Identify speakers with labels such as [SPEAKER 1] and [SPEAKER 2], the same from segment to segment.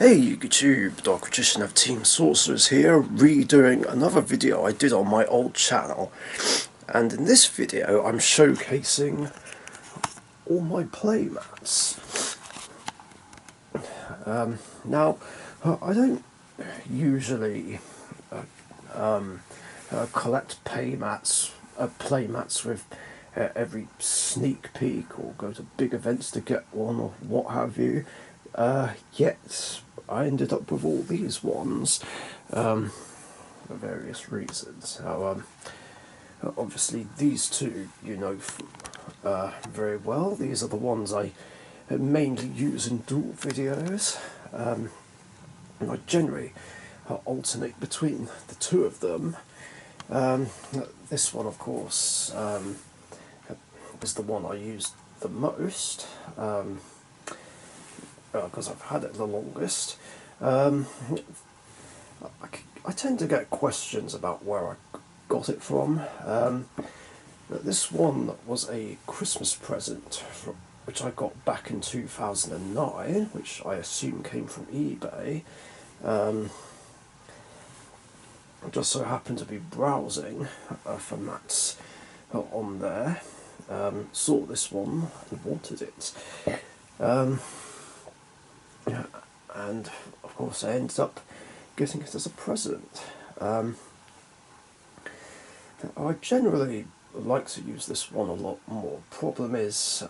[SPEAKER 1] Hey YouTube, Richician of Team Sorcerers here, redoing another video I did on my old channel. And in this video I'm showcasing all my playmats. Now, I don't usually collect playmats with every sneak peek or go to big events to get one or what have you. Yet I ended up with all these ones for various reasons. So, obviously these two you know very well. These are the ones I mainly use in duel videos. And I generally alternate between the two of them. This one, of course, is the one I use the most. Because I've had it the longest. I tend to get questions about where I got it from. This one was a Christmas present which I got back in 2009, which I assume came from eBay. I just so happened to be browsing for mats on there, saw this one and wanted it. And of course I ended up getting it as a present. I generally like to use this one a lot more. Problem is,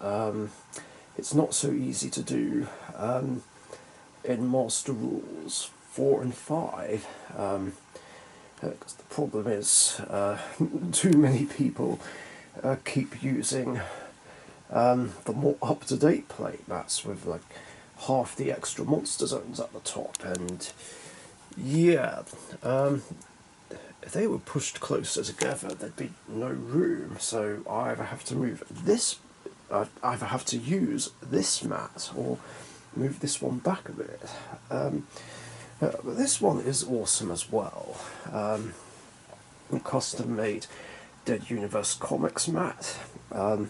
[SPEAKER 1] it's not so easy to do in Master Rules 4 and 5. Because the problem is, too many people keep using the more up-to-date playmats with like half the extra monster zones at the top, and yeah, if they were pushed closer together there'd be no room, so I either have to move this, either have to use this mat or move this one back a bit. But this one is awesome as well. Custom made Dead Universe Comics mat. A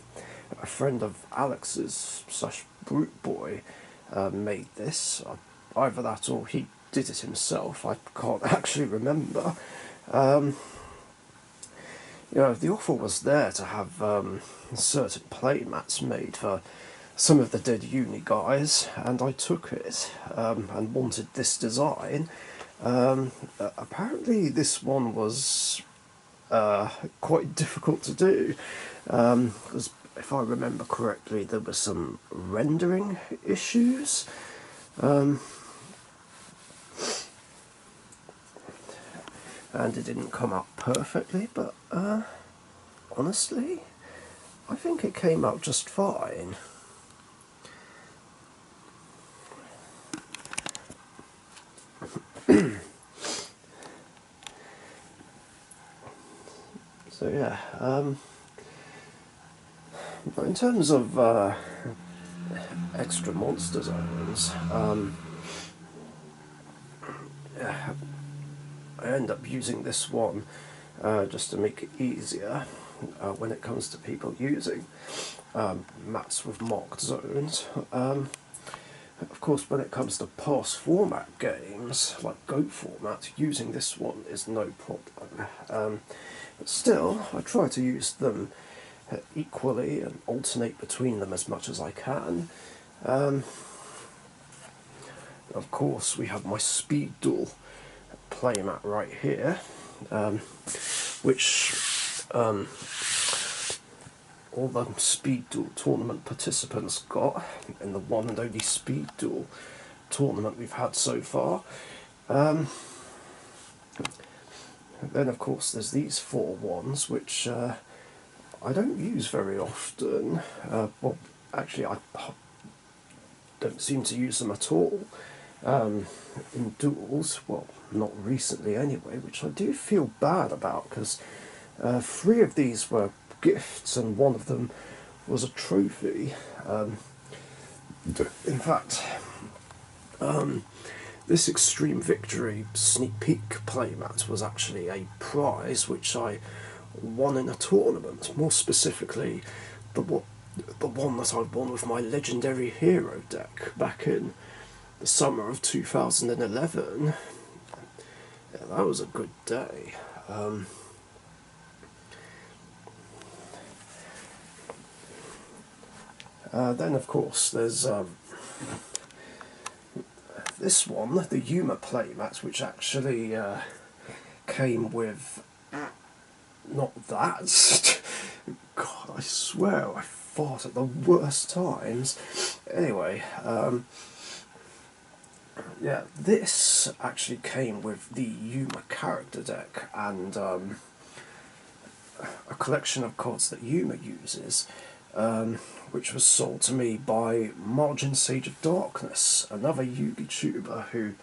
[SPEAKER 1] friend of Alex's / Brute Boy made this. Either that or he did it himself. I can't actually remember. You know, the offer was there to have certain playmats made for some of the Dead Uni guys, and I took it and wanted this design. Apparently this one was quite difficult to do, because if I remember correctly there were some rendering issues. And it didn't come out perfectly, but honestly I think it came out just fine. So yeah, but in terms of extra monster zones, I end up using this one just to make it easier when it comes to people using mats with marked zones. Of course, when it comes to pass format games, like GOAT format, using this one is no problem. But still, I try to use them equally and alternate between them as much as I can. Of course, we have my Speed Duel playmat right here, which all the Speed Duel tournament participants got in the one and only Speed Duel tournament we've had so far. Then of course there's these 4 ones which I don't use very often. Well, actually I don't seem to use them at all in duels, well, not recently anyway, which I do feel bad about, because 3 of these were gifts and 1 of them was a trophy. In fact, this Extreme Victory Sneak Peek playmat was actually a prize which I won in a tournament, more specifically the one that I won with my Legendary Hero deck back in the summer of 2011. Yeah, that was a good day. Then, of course, there's this one, the Yuma playmat, which actually came with not that. God, I swear I fought at the worst times. Anyway, yeah, this actually came with the Yuma character deck and a collection of cards that Yuma uses, which was sold to me by Margin Sage of Darkness, another YouTuber who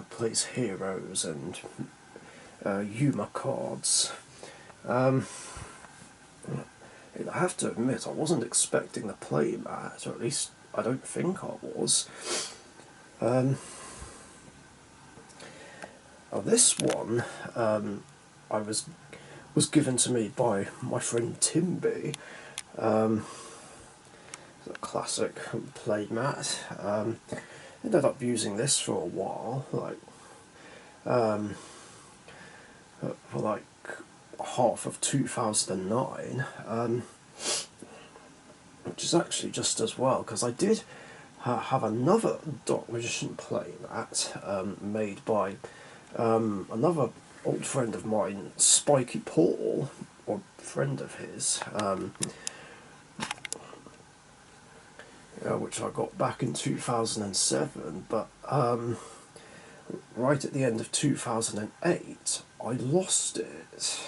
[SPEAKER 1] plays heroes and Yuma cards. I have to admit, I wasn't expecting the playmat, or at least I don't think I was. This one I was given to me by my friend Timby. A classic playmat. Ended up using this for a while, for like half of 2009, which is actually just as well, because I did have another Dark Magician playmat made by another old friend of mine, Spiky Paul, or friend of his, which I got back in 2007, but right at the end of 2008, I lost it.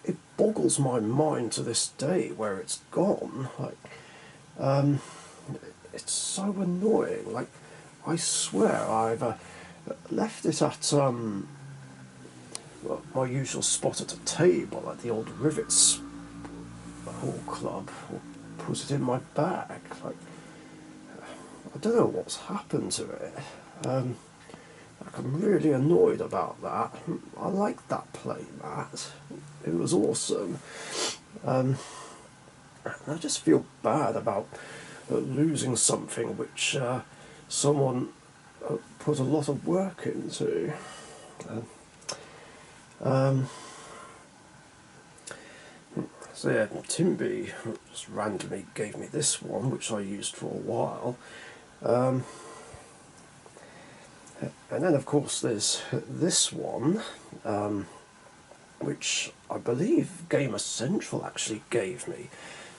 [SPEAKER 1] It boggles my mind to this day where it's gone. It's so annoying. I swear I've left it at my usual spot at a table at the old Rivets Hall Club, or put it in my bag. I don't know what's happened to it. I'm really annoyed about that. I liked that playmat. It was awesome. I just feel bad about losing something which someone put a lot of work into. So yeah, Timby just randomly gave me this one, which I used for a while. And then, of course, there's this one, which I believe Gamer Central actually gave me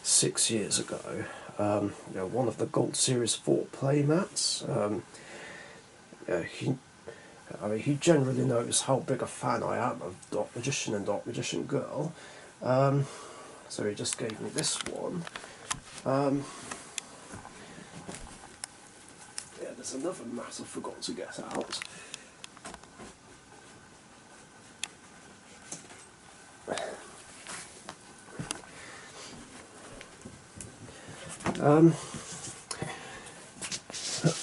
[SPEAKER 1] 6 years ago. One of the Gold Series 4 playmats. He generally knows how big a fan I am of Dark Magician and Dark Magician Girl. So he just gave me this one. There's another mat I forgot to get out.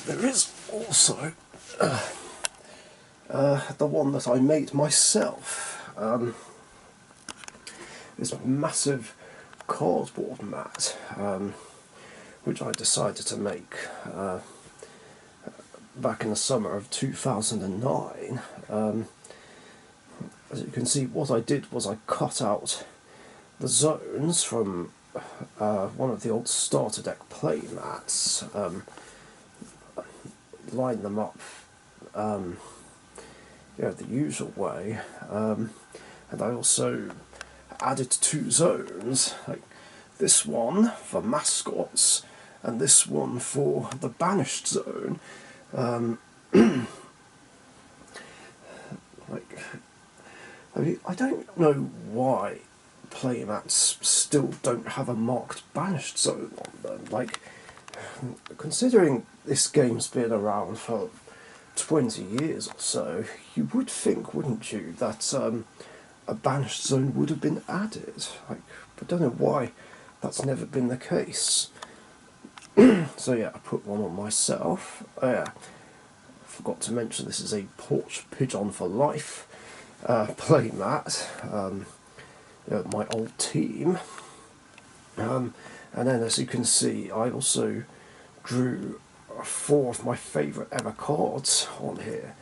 [SPEAKER 1] There is also the one that I made myself. This massive cardboard mat, which I decided to make back in the summer of 2009. As you can see, what I did was I cut out the zones from one of the old starter deck playmats, lined them up the usual way, and I also added 2 zones, like this one for mascots and this one for the banished zone. I don't know why playmats still don't have a marked banished zone on them. Considering this game's been around for 20 years or so, you would think, wouldn't you, that a banished zone would have been added. I don't know why that's never been the case. So yeah, I put one on myself. Oh yeah, forgot to mention this is a Porch Pigeon for Life playmat. My old team. And then, as you can see, I also drew 4 of my favourite ever cards on here.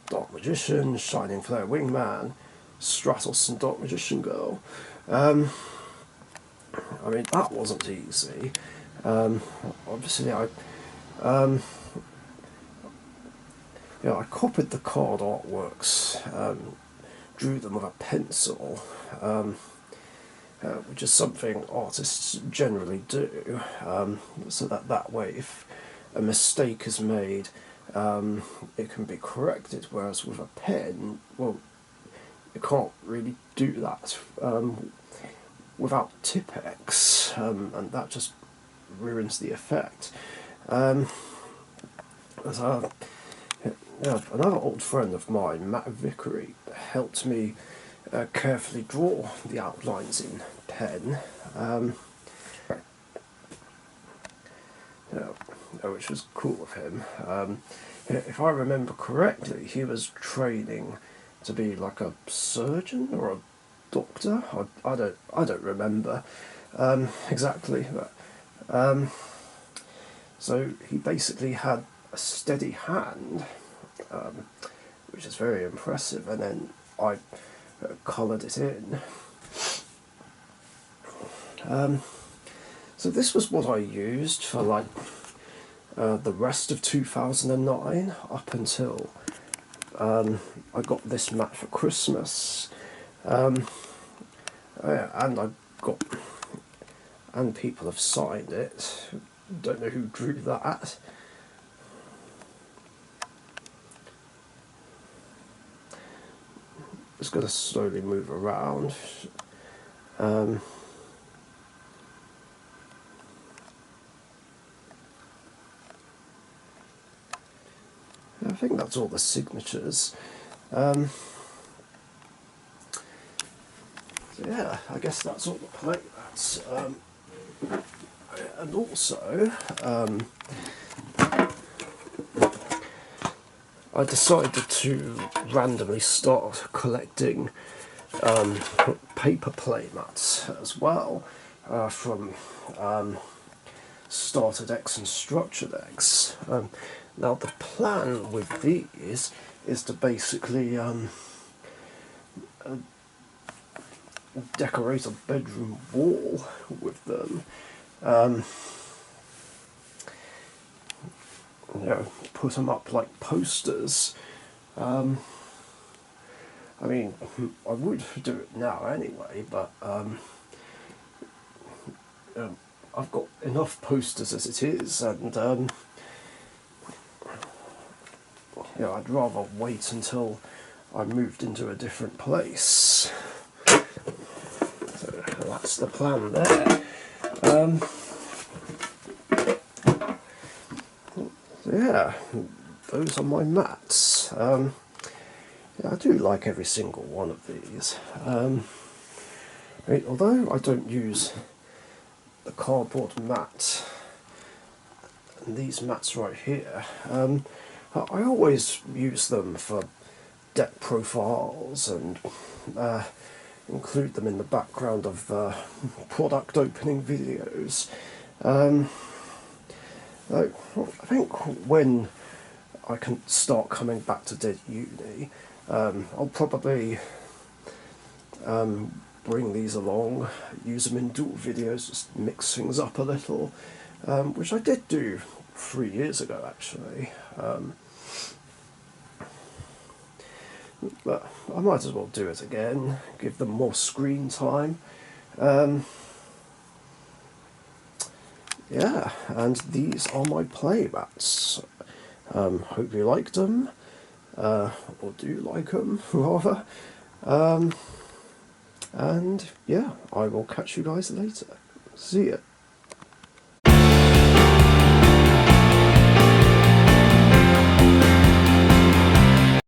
[SPEAKER 1] Dark Magician, Shining Flare Wingman, Stratos and Dark Magician Girl. I mean, that wasn't easy. Obviously, I copied the card artworks, drew them with a pencil, which is something artists generally do, so that way if a mistake is made, it can be corrected, whereas with a pen, well, you can't really do that without Tipp-Ex, and that just ruins the effect. Another old friend of mine, Matt Vickery, helped me carefully draw the outlines in pen, which was cool of him. If I remember correctly, he was training to be like a surgeon or a doctor. I don't remember exactly. But, so he basically had a steady hand, which is very impressive, and then I coloured it in. So this was what I used for like the rest of 2009 up until I got this mat for Christmas. And and people have signed it. Don't know who drew that. Just going to slowly move around. I think that's all the signatures. So yeah, I guess that's all the plate mats. And also, I decided to randomly start collecting paper play mats as well, from starter decks and structure decks. Now the plan with these is to basically decorate a bedroom wall with them. Put them up like posters. I mean, I would do it now anyway, but I've got enough posters as it is, and I'd rather wait until I moved into a different place. So that's the plan there. Yeah, those are my mats. I do like every single one of these. Although I don't use the cardboard mat, and these mats right here, I always use them for deck profiles and include them in the background of product opening videos. I think when I can start coming back to Dead Uni, I'll probably bring these along, use them in dual videos, just mix things up a little, which I did do 3 years ago actually. But I might as well do it again, give them more screen time. Yeah, and these are my play mats. Hope you liked them, or do like them, rather. And yeah, I will catch you guys later. See ya.